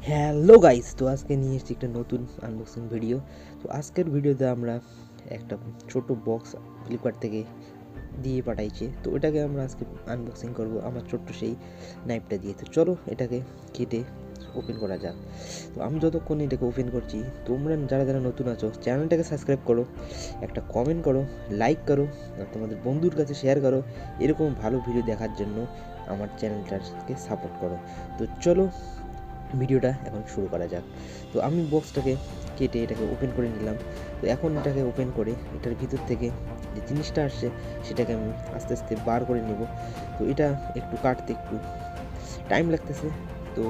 Hello guys, তো আজকে নিয়ে এসেছি একটা নতুন আনবক্সিং ভিডিও। তো আজকের ভিডিওতে আমরা একটা ছোট বক্স ফ্লিপকার্ট থেকে দিয়ে পাঠাইছে, তো এটাকে আমরা আজকে আনবক্সিং করব আমার ছোট্ট সেই নাইফটা দিয়ে। তো চলো এটাকে কেটে ওপেন করা যাক। তো আমি যতক্ষণ এটাকে ওপেন করছি, তোমরা যারা যারা নতুন আছো চ্যানেলটাকে সাবস্ক্রাইব করো, একটা কমেন্ট করো, লাইক করো, আর তোমাদের বন্ধুর কাছে শেয়ার করো। এরকম ভালো ভিডিও দেখার জন্য আমার চ্যানেলটাকে সাপোর্ট করো। তো চলো ভিডিওটা এখন শুরু করা যাক। তো আমি বক্সটাকে কেটে এটাকে ওপেন করে নিলাম। তো এখন এটাকে ওপেন করে এটার ভিতর থেকে যে জিনিসটা আসছে সেটাকে আমি আস্তে আস্তে বার করে নেব। তো এটা একটু কাটতে একটু টাইম লাগতেছে, তো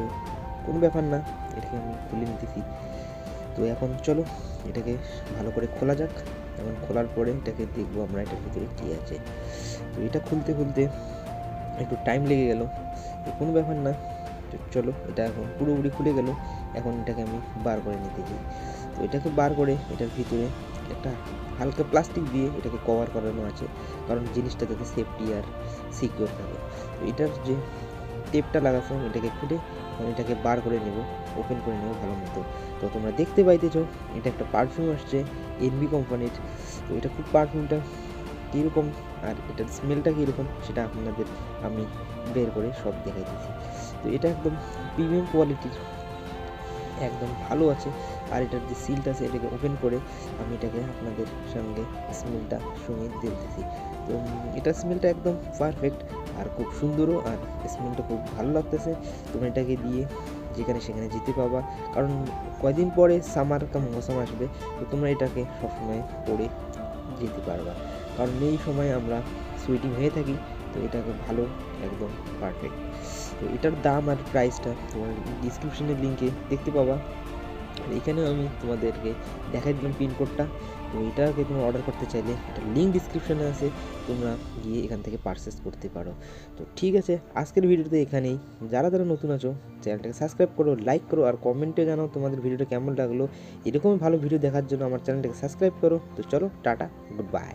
কোনো ব্যাপার না, এটাকে আমি খুলে নিতেছি। তো এখন চলো এটাকে ভালো করে খোলা যাক। এখন খোলার পরে এটাকে দেখবো আমরা এটার ভিতরে কী আছে। তো এটা খুলতে খুলতে একটু টাইম লেগে গেল, তো কোনো ব্যাপার না। তো চলো এটা এখন পুরোপুরি খুলে গেল। এখন এটাকে আমি বার করে নিতে চাই। তো এটাকে বার করে এটার ভিতরে একটা হালকা প্লাস্টিক দিয়ে এটাকে কভার করানো আছে, কারণ জিনিসটা যাতে সেফটি আর সিকিউর থাকে। তো এটার যে টেপটা লাগাছে এটাকে খুলে এখন এটাকে বার করে নেব, ওপেন করে নেব ভালো মতো। তো তোমরা দেখতে পাইতেছো এটা একটা পারফিউম আসছে এনবি কোম্পানির। তো এটা খুব পারফিউমটা কীরকম আর এটার স্মেলটা কীরকম সেটা আপনাদের আমি বের করে সব দেখাইতেছি। তো এটা একদম প্রিমিয়াম কোয়ালিটির, একদম ভালো আছে। আর এটার যে সিলটা আছে এটাকে ওপেন করে আমি এটাকে আপনাদের সঙ্গে স্মেলটা শুনিয়ে দিতেছি। তো এটার স্মেলটা একদম পারফেক্ট আর খুব সুন্দরও, আর স্মেলটা খুব ভালো লাগতেছে। তোমরা এটাকে দিয়ে যেখানে সেখানে যেতে পারবা, কারণ কয়দিন পরে সামার কা মৌসুম আসবে। তো তোমরা এটাকে সবসময় পরে যেতে পারবা, কারণ এই সময় আমরা সুইটিং হয়ে থাকি। তো এটাকে ভালো, একদম পারফেক্ট। তো এটার দাম আর প্রাইসটা তোমার ডিসক্রিপশনের লিঙ্কে দেখতে পাবা। আর এখানেও আমি তোমাদেরকে দেখাই দিলাম পিনকোডটা। তো এটাকে তোমরা অর্ডার করতে চাইলে এটার লিঙ্ক ডিসক্রিপশনে আছে, তোমরা গিয়ে এখান থেকে পারচেস করতে পারো। তো ঠিক আছে, আজকের ভিডিওতে এখানেই। যারা যারা নতুন আছো চ্যানেলটাকে সাবস্ক্রাইব করো, লাইক করো, আর কমেন্টে জানাও তোমাদের ভিডিওটা কেমন লাগলো। এরকম ভালো ভিডিও দেখার জন্য আমার চ্যানেলটাকে সাবস্ক্রাইব করো। তো চলো টাটা, গুড বাই।